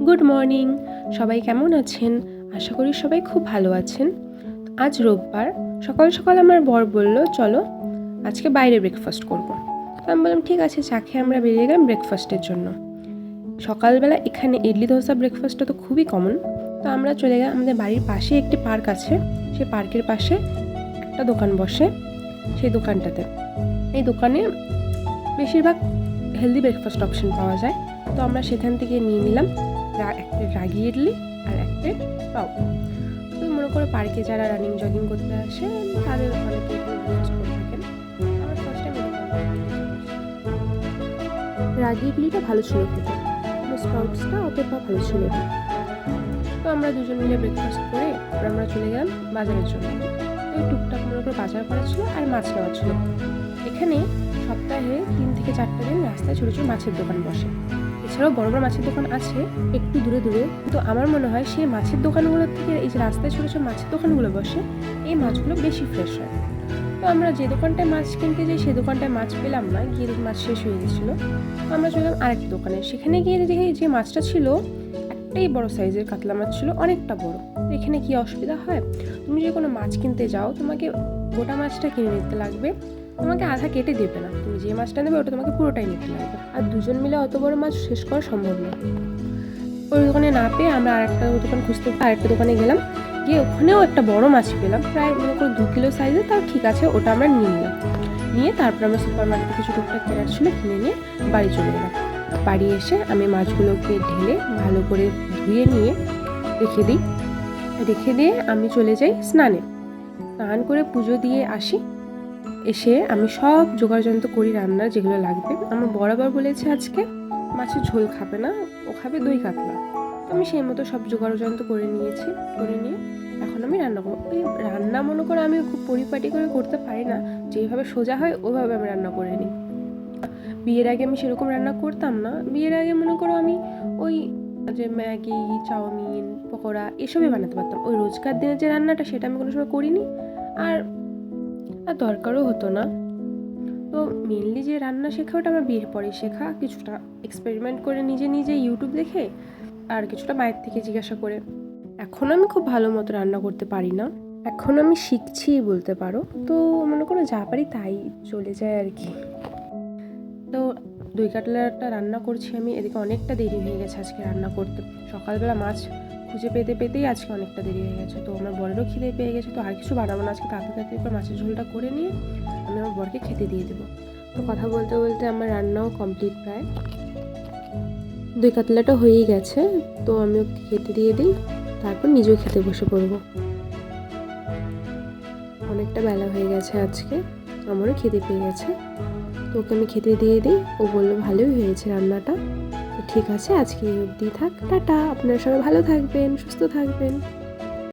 Good morning, সবাই কেমন আছেন? আশা করি সবাই খুব ভালো আছেন। আজ রোববার, সকাল সকাল আমার বর বলল চলো আজকে বাইরে ব্রেকফাস্ট করব। তো আমি বললাম ঠিক আছে, চা খেয়ে আমরা বেরিয়ে গেলাম ব্রেকফাস্টের জন্য। সকালবেলা এখানে ইডলি ধোসা ব্রেকফাস্টটা তো খুবই কমন। তো আমরা চলে গেলাম, আমাদের বাড়ির পাশে একটি পার্ক আছে, সেই পার্কের পাশে একটা দোকান বসে, সেই দোকানটাতে এই দোকানে বেশিরভাগ হেলদি ব্রেকফাস্ট অপশন পাওয়া যায়। তো আমরা সেখান থেকে নিয়ে নিলাম একটা রাগি ইডলি আর একটা পাও। তো মনে করো পার্কে যারা রানিং জগিং করতে আসে তাদের অনেকে ব্রেকফাস্ট করে থাকেন। আমার ফার্স্ট টাইম রাগি ইডলিটা ভালো ছিল খেতে, স্প্রাউটসটা অতটা ভালো ছিল না। তো আমরা দুজন মিলে ব্রেকফাস্ট করে আমরা চলে গেলাম বাজারের জন্য। ওই টুকটাক মনে করে বাজার করা ছিল আর মাছ নেওয়া ছিল। এখানে সপ্তাহে 3 থেকে 4টা দিন রাস্তায় ছোটো ছোটো মাছের দোকান বসে। এছাড়াও বড় বড় মাছের দোকান আছে একটু দূরে দূরে। তো আমার মনে হয় সেই মাছের দোকানগুলোর থেকে এই যে রাস্তায় ছোটো ছোটো মাছের দোকানগুলো বসে, এই মাছগুলো বেশি ফ্রেশ হয়। তো আমরা যে দোকানটায় মাছ কিনতে যাই সেই দোকানটায় মাছ পেলাম না, গিয়ে দেখি মাছ শেষ হয়ে গেছিলো। তো আমরা চললাম আরেকটা দোকানে, সেখানে গিয়ে দেখি যে মাছটা ছিল একটাই বড় সাইজের কাতলা মাছ ছিল, অনেকটা বড়। এখানে কি অসুবিধা হয়, তুমি যে কোনো মাছ কিনতে যাও তোমাকে গোটা মাছটা কিনে নিতে লাগবে, তোমাকে আধা কেটে দেবে না। তুমি যে মাছটা নেবে ওটা তোমাকে পুরোটাই নিতে লাগবে, আর দুজন মিলে অত বড় মাছ শেষ করা সম্ভব না। ওই দোকানে না পেয়ে আমরা আরেকটা দোকান খুঁজতে আরেকটা দোকানে গেলাম, গিয়ে ওখানেও একটা বড় মাছ পেলাম, প্রায় মনে করো 2 কিলো সাইজের। তাও ঠিক আছে, ওটা আমরা নিয়ে নিলাম। নিয়ে তারপর আমরা সুপার মার্কেটে কিছু টুকটাক কেনার ছিল কিনে নিয়ে বাড়ি চলে গেলাম। বাড়ি এসে আমি মাছগুলোকে ঢেলে ভালো করে ধুয়ে নিয়ে রেখে দিয়ে আমি চলে যাই স্নানে। স্নান করে পুজো দিয়ে আসি। এসে আমি সব জোগাড়যন্ত্র করি রান্নার যেগুলো লাগবে। আমার বরাবর বলেছে আজকে মাছের ঝোল খাবে না, ও খাবে দই কাতলা। তো আমি সেই মতো সব জোগাড়যন্ত্র করে নিয়ে এখন আমি রান্না করবো। ওই রান্না মনে করো আমি খুব পরিপাটি করে করতে পারি না, যেভাবে সোজা হয় ওইভাবে আমি রান্না করে নিই। বিয়ের আগে আমি সেরকম রান্না করতাম না। বিয়ের আগে মনে করো আমি ওই যে ম্যাগি, চাউমিন, পকোড়া এসবই বানাতে পারতাম। ওই রোজকার দিনের যে রান্নাটা সেটা আমি কোনো সময় করিনি, আর দরকারও হতো না। তো মেনলি যে রান্না শেখা ওটা আমার বিয়ের পরে শেখা, কিছুটা এক্সপেরিমেন্ট করে নিজে ইউটিউব দেখে, আর কিছুটা মায়ের থেকে জিজ্ঞাসা করে। এখন আমি খুব ভালো মতো রান্না করতে পারি না, এখন আমি শিখছি বলতে পারো। তো মনে করো যা পারি তাই চলে যায় আর কি। তো দই কাতলাটা রান্না করছি আমি, এদিকে অনেকটা দেরি হয়ে গেছে আজকে রান্না করতে। সকালবেলা মাছ খুঁজে পেতেই আজকে অনেকটা দেরি হয়ে গেছে। তো আমার বরেরও খিদে পেয়ে গেছে, তো আর কিছু বানাবো না আজকে, তাড়াতাড়ি করে মাছের ঝোলটা করে নিয়ে আমি আমার বরকে খেতে দিয়ে দেবো। তো কথা বলতে বলতে আমার রান্নাও কমপ্লিট প্রায়, দই কাতলাটা হয়েই গেছে। তো আমি ওকে খেতে দিয়ে দিই, তারপর নিজেও খেতে বসে পড়বো। অনেকটা বেলা হয়ে গেছে আজকে, আমারও খেতে পেয়ে গেছে। তো ওকে আমি খেতে দিয়ে দিই। ও বললো ভালোই হয়েছে রান্নাটা। তো ঠিক আছে, আজকে এই অবধি থাক, টাটা। আপনারা সবাই ভালো থাকবেন, সুস্থ থাকবেন।